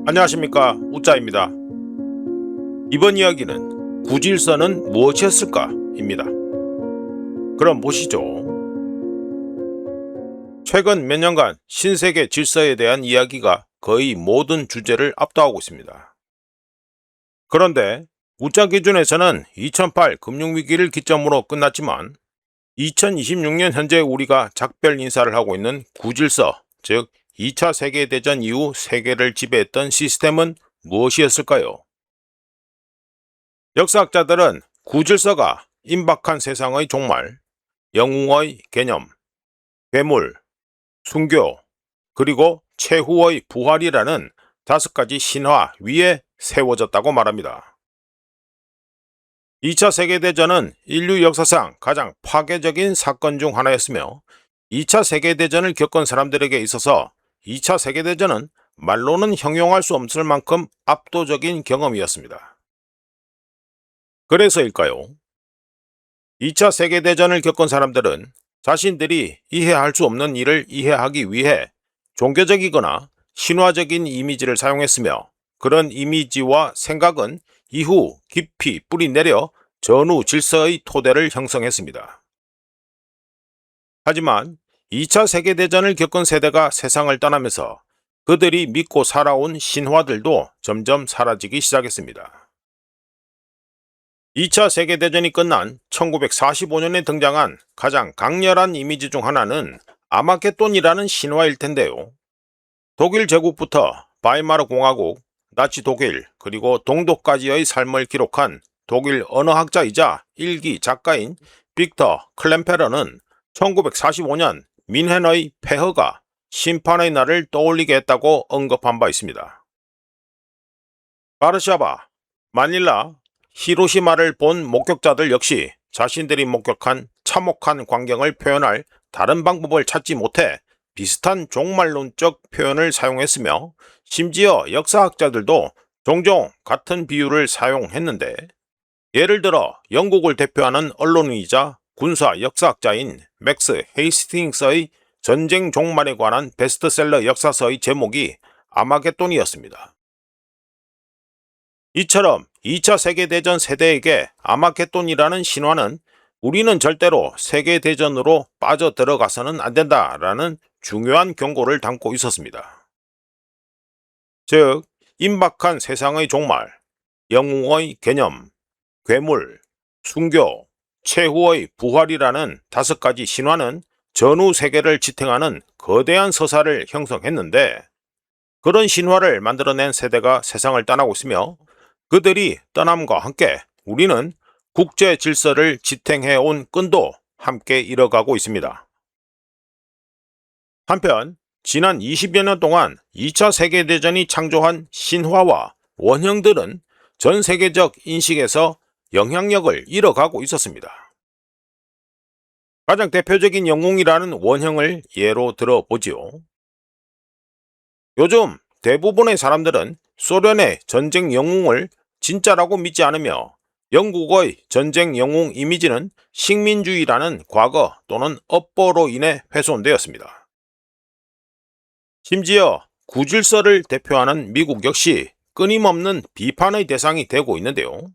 안녕하십니까, 우짜입니다. 이번 이야기는 구질서는 무엇이었을까? 입니다. 그럼 보시죠. 최근 몇 년간 신세계 질서에 대한 이야기가 거의 모든 주제를 압도하고 있습니다. 그런데 우짜 기준에서는 2008 금융위기를 기점으로 끝났지만 2026년 현재 우리가 작별 인사를 하고 있는 구질서, 즉 2차 세계대전 이후 세계를 지배했던 시스템은 무엇이었을까요? 역사학자들은 구질서가 임박한 세상의 종말, 영웅의 개념, 괴물, 순교, 그리고 최후의 부활이라는 5가지 신화 위에 세워졌다고 말합니다. 2차 세계대전은 인류 역사상 가장 파괴적인 사건 중 하나였으며 2차 세계대전을 겪은 사람들에게 있어서 2차 세계대전은 말로는 형용할 수 없을 만큼 압도적인 경험이었습니다. 그래서일까요? 2차 세계대전을 겪은 사람들은 자신들이 이해할 수 없는 일을 이해하기 위해 종교적이거나 신화적인 이미지를 사용했으며 그런 이미지와 생각은 이후 깊이 뿌리내려 전후 질서의 토대를 형성했습니다. 하지만 2차 세계대전을 겪은 세대가 세상을 떠나면서 그들이 믿고 살아온 신화들도 점점 사라지기 시작했습니다. 2차 세계대전이 끝난 1945년에 등장한 가장 강렬한 이미지 중 하나는 아마겟돈이라는 신화일 텐데요. 독일 제국부터 바이마르 공화국, 나치 독일, 그리고 동독까지의 삶을 기록한 독일 언어학자이자 일기 작가인 빅터 클렘페러는 1945년 민헨의 폐허가 심판의 날을 떠올리게 했다고 언급한 바 있습니다. 바르샤바, 마닐라, 히로시마를 본 목격자들 역시 자신들이 목격한 참혹한 광경을 표현할 다른 방법을 찾지 못해 비슷한 종말론적 표현을 사용했으며 심지어 역사학자들도 종종 같은 비유를 사용했는데, 예를 들어 영국을 대표하는 언론인이자 군사 역사학자인 맥스 헤이스팅스의 전쟁 종말에 관한 베스트셀러 역사서의 제목이 아마겟돈이었습니다. 이처럼 2차 세계대전 세대에게 아마겟돈이라는 신화는 우리는 절대로 세계대전으로 빠져들어가서는 안 된다라는 중요한 경고를 담고 있었습니다. 즉, 임박한 세상의 종말, 영웅의 개념, 괴물, 순교, 최후의 부활이라는 5가지 신화는 전후 세계를 지탱하는 거대한 서사를 형성했는데, 그런 신화를 만들어낸 세대가 세상을 떠나고 있으며 그들이 떠남과 함께 우리는 국제 질서를 지탱해온 끈도 함께 잃어가고 있습니다. 한편 지난 20여 년 동안 2차 세계대전이 창조한 신화와 원형들은 전 세계적 인식에서 영향력을 잃어가고 있었습니다. 가장 대표적인 영웅이라는 원형을 예로 들어보지요. 요즘 대부분의 사람들은 소련의 전쟁 영웅을 진짜라고 믿지 않으며 영국의 전쟁 영웅 이미지는 식민주의라는 과거 또는 업보로 인해 훼손되었습니다. 심지어 구질서를 대표하는 미국 역시 끊임없는 비판의 대상이 되고 있는데요.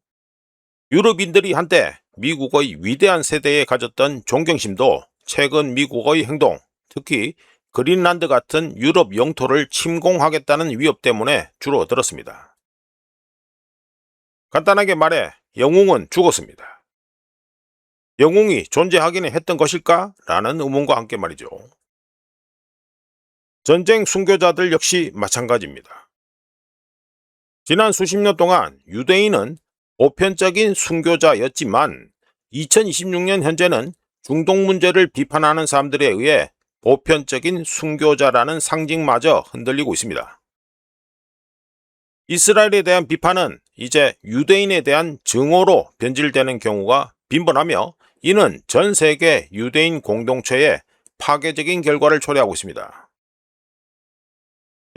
유럽인들이 한때 미국의 위대한 세대에 가졌던 존경심도 최근 미국의 행동, 특히 그린란드 같은 유럽 영토를 침공하겠다는 위협 때문에 줄어들었습니다. 간단하게 말해 영웅은 죽었습니다. 영웅이 존재하기는 했던 것일까? 라는 의문과 함께 말이죠. 전쟁 순교자들 역시 마찬가지입니다. 지난 수십 년 동안 유대인은 보편적인 순교자였지만 2026년 현재는 중동 문제를 비판하는 사람들에 의해 보편적인 순교자라는 상징마저 흔들리고 있습니다. 이스라엘에 대한 비판은 이제 유대인에 대한 증오로 변질되는 경우가 빈번하며 이는 전 세계 유대인 공동체에 파괴적인 결과를 초래하고 있습니다.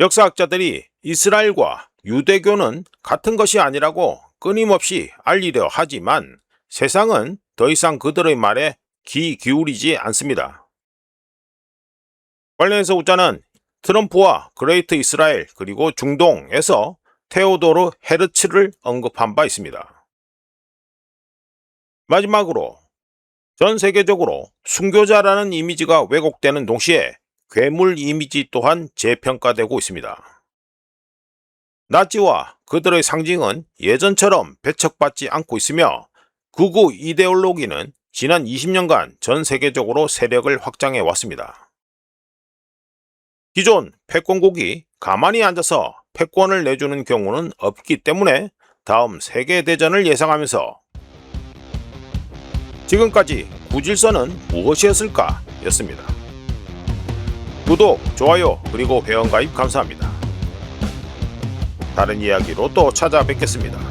역사학자들이 이스라엘과 유대교는 같은 것이 아니라고 끊임없이 알리려 하지만 세상은 더 이상 그들의 말에 귀 기울이지 않습니다. 관련해서 우짜는 트럼프와 그레이트 이스라엘 그리고 중동에서 테오도르 헤르츠를 언급한 바 있습니다. 마지막으로 전 세계적으로 순교자라는 이미지가 왜곡되는 동시에 괴물 이미지 또한 재평가되고 있습니다. 나치와 그들의 상징은 예전처럼 배척받지 않고 있으며 극우 이데올로기는 지난 20년간 전 세계적으로 세력을 확장해 왔습니다. 기존 패권국이 가만히 앉아서 패권을 내주는 경우는 없기 때문에 다음 세계대전을 예상하면서 지금까지 구질서는 무엇이었을까 였습니다. 구독, 좋아요, 그리고 회원가입 감사합니다. 다른 이야기로 또 찾아뵙겠습니다.